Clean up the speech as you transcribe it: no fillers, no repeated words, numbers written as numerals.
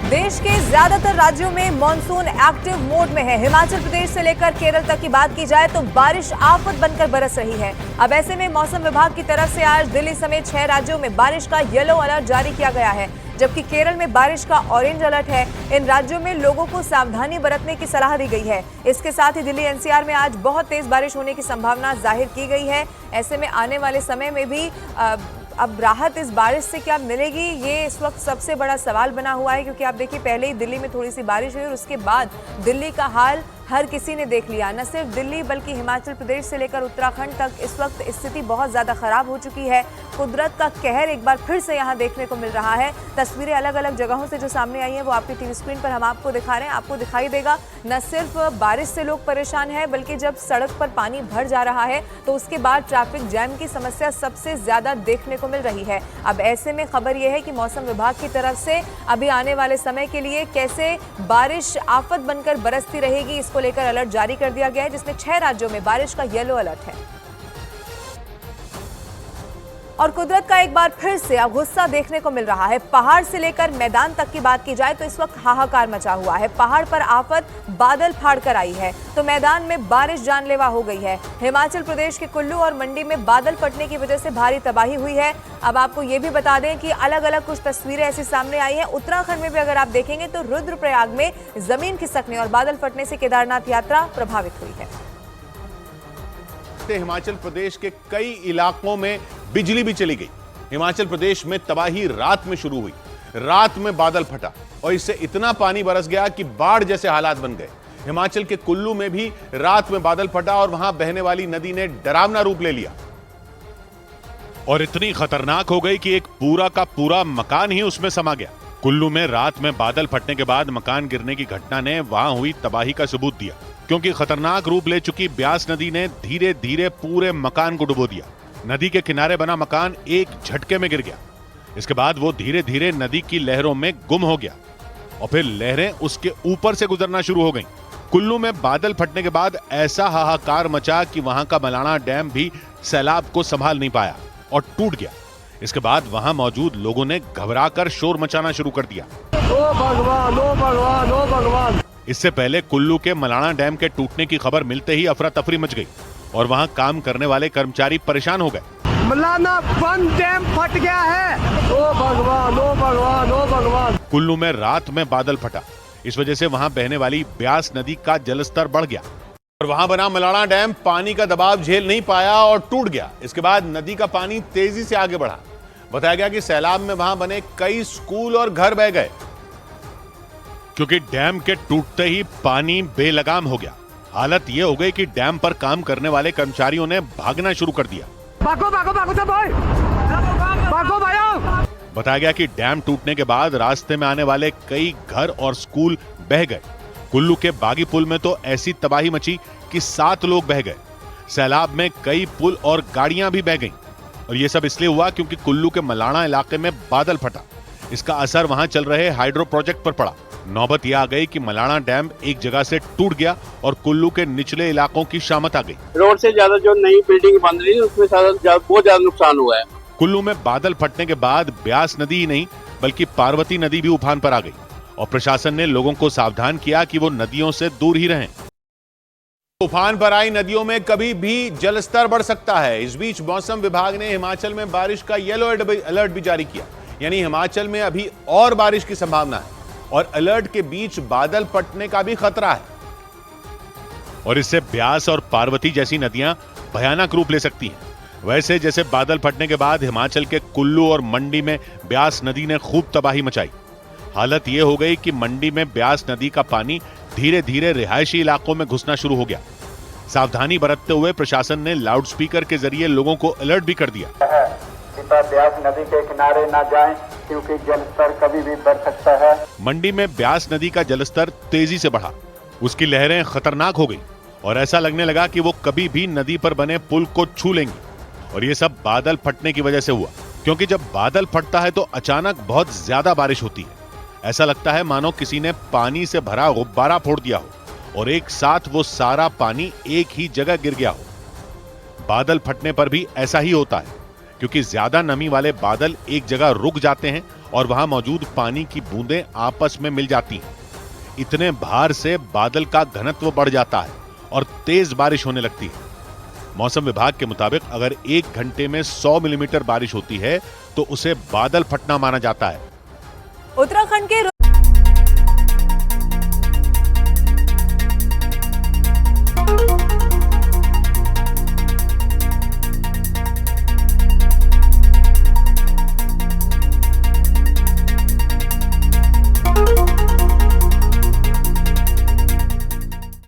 देश के ज्यादातर राज्यों में मॉनसून एक्टिव मोड में है। हिमाचल प्रदेश से लेकर केरल तक की बात की जाए तो बारिश आफत बनकर बरस रही है। अब ऐसे में मौसम विभाग की तरफ से आज दिल्ली समेत 6 राज्यों में बारिश का येलो अलर्ट जारी किया गया है, जबकि केरल में बारिश का ऑरेंज अलर्ट है। इन राज्यों में लोगों को सावधानी बरतने की सलाह दी गई है। इसके साथ ही दिल्ली एनसीआर में आज बहुत तेज बारिश होने की संभावना जाहिर की गई है। ऐसे में आने वाले समय में भी अब राहत इस बारिश से क्या मिलेगी, ये इस वक्त सबसे बड़ा सवाल बना हुआ है, क्योंकि आप देखिए पहले ही दिल्ली में थोड़ी सी बारिश हुई और उसके बाद दिल्ली का हाल हर किसी ने देख लिया। न सिर्फ दिल्ली बल्कि हिमाचल प्रदेश से लेकर उत्तराखंड तक इस वक्त स्थिति बहुत ज्यादा खराब हो चुकी है। कुदरत का कहर एक बार फिर से यहाँ देखने को मिल रहा है। तस्वीरें अलग अलग जगहों से जो सामने आई हैं वो आपकी टीवी स्क्रीन पर हम आपको दिखा रहे हैं। आपको दिखाई देगा न सिर्फ बारिश से लोग परेशान हैं, बल्कि जब सड़क पर पानी भर जा रहा है तो उसके बाद ट्रैफिक जैम की समस्या सबसे ज्यादा देखने को मिल रही है। अब ऐसे में खबर यह है कि मौसम विभाग की तरफ से अभी आने वाले समय के लिए कैसे बारिश आफत बनकर बरसती रहेगी, इसको लेकर अलर्ट जारी कर दिया गया है, जिसमें 6 राज्यों में बारिश का येलो अलर्ट है। और कुदरत का एक बार फिर से गुस्सा देखने को मिल रहा है। पहाड़ से लेकर मैदान तक की बात की जाए तो इस वक्त हाहाकार मचा हुआ है। पहाड़ पर आफत बादल फाड़ कर आई है तो मैदान में बारिश जानलेवा हो गई है। हिमाचल प्रदेश के कुल्लू और मंडी में बादल फटने की वजह से भारी तबाही हुई है। अब आपको ये भी बता दें कि अलग अलग कुछ तस्वीरें ऐसी सामने आई हैं। उत्तराखंड में भी अगर आप देखेंगे तो रुद्रप्रयाग में जमीन खिसकने और बादल फटने से केदारनाथ यात्रा प्रभावित हुई है। हिमाचल प्रदेश के कई इलाकों में बिजली भी चली गई। हिमाचल प्रदेश में तबाही रात में शुरू हुई। रात में बादल फटा और इससे इतना पानी बरस गया कि बाढ़ जैसे हालात बन गए। हिमाचल के कुल्लू में भी रात में बादल फटा और वहां बहने वाली नदी ने डरावना रूप ले लिया और इतनी खतरनाक हो गई कि एक पूरा का पूरा मकान ही उसमें समा गया। कुल्लू में रात में बादल फटने के बाद मकान गिरने की घटना ने वहां हुई तबाही का सबूत दिया, क्योंकि खतरनाक रूप ले चुकी ब्यास नदी ने धीरे धीरे पूरे मकान को डुबो दिया। नदी के किनारे बना मकान एक झटके में गिर गया। इसके बाद वो धीरे धीरे नदी की लहरों में गुम हो गया और फिर लहरें उसके ऊपर से गुजरना शुरू हो गईं। कुल्लू में बादल फटने के बाद ऐसा हाहाकार मचा कि वहां का मलाणा डैम भी सैलाब को संभाल नहीं पाया और टूट गया। इसके बाद वहां मौजूद लोगों ने घबराकर शोर मचाना शुरू कर दिया। ओ भगवान, ओ भगवान, ओ भगवान। इससे पहले कुल्लू के मलाणा डैम के टूटने की खबर मिलते ही अफरा तफरी मच गई और वहां काम करने वाले कर्मचारी परेशान हो गए। मलाना बंद डैम फट गया है। ओ भगवान, ओ भगवान, ओ भगवान। कुल्लू में रात में बादल फटा। इस वजह से वहां बहने वाली ब्यास नदी का जलस्तर बढ़ गया और वहां बना मलाणा डैम पानी का दबाव झेल नहीं पाया और टूट गया। इसके बाद नदी का पानी तेजी से आगे बढ़ा। बताया गया कि सैलाब में वहां बने कई स्कूल और घर बह गए, क्योंकि डैम के टूटते ही पानी बेलगाम हो गया। हालत यह हो गई कि डैम पर काम करने वाले कर्मचारियों ने भागना शुरू कर दिया। भागो भागो भागो सब भाई, भागो भाइयों। बताया गया कि डैम टूटने के बाद रास्ते में आने वाले कई घर और स्कूल बह गए। कुल्लू के बागी पुल में तो ऐसी तबाही मची कि 7 लोग बह गए। सैलाब में कई पुल और गाड़ियां भी बह गईं और यह सब इसलिए हुआ क्योंकि कुल्लू के मलाणा इलाके में बादल फटा। इसका असर वहां चल रहे हाइड्रो प्रोजेक्ट पर पड़ा। नौबत यह आ गई कि मलाणा डैम एक जगह से टूट गया और कुल्लू के निचले इलाकों की शामत आ गई। रोड से ज्यादा जो नई बिल्डिंग बन रही है उसमें बहुत ज्यादा नुकसान हुआ है। कुल्लू में बादल फटने के बाद ब्यास नदी ही नहीं बल्कि पार्वती नदी भी उफान पर आ गई और प्रशासन ने लोगों को सावधान किया कि वो नदियों से दूर ही रहें। उफान पर आई नदियों में कभी भी जलस्तर बढ़ सकता है। इस बीच मौसम विभाग ने हिमाचल में बारिश का येलो अलर्ट भी जारी किया, यानी हिमाचल में अभी और बारिश की संभावना है और अलर्ट के बीच बादल फटने का भी खतरा है और इससे ब्यास और पार्वती जैसी नदियां भयानक रूप ले सकती हैं। वैसे जैसे बादल फटने के बाद हिमाचल के कुल्लू और मंडी में ब्यास नदी ने खूब तबाही मचाई। हालत यह हो गई कि मंडी में ब्यास नदी का पानी धीरे धीरे रिहायशी इलाकों में घुसना शुरू हो गया। सावधानी बरतते हुए प्रशासन ने लाउडस्पीकर के जरिए लोगों को अलर्ट भी कर दिया। ब्यास नदी के किनारे न जाएं क्योंकि जलस्तर कभी भी बढ़ सकता है। मंडी में ब्यास नदी का जलस्तर तेजी से बढ़ा। उसकी लहरें खतरनाक हो गई और ऐसा लगने लगा कि वो कभी भी नदी पर बने पुल को छू लेंगी और ये सब बादल फटने की वजह से हुआ, क्योंकि जब बादल फटता है तो अचानक बहुत ज्यादा बारिश होती है। ऐसा लगता है मानो किसी ने पानी से भरा गुब्बारा फोड़ दिया हो और एक साथ वो सारा पानी एक ही जगह गिर गया हो। बादल फटने पर भी ऐसा ही होता है। क्योंकि ज्यादा नमी वाले बादल एक जगह रुक जाते हैं और वहां मौजूद पानी की बूंदें आपस में मिल जाती हैं। इतने भार से बादल का घनत्व बढ़ जाता है और तेज बारिश होने लगती है। मौसम विभाग के मुताबिक अगर 1 घंटे में 100 मिलीमीटर बारिश होती है तो उसे बादल फटना माना जाता है। उत्तराखंड के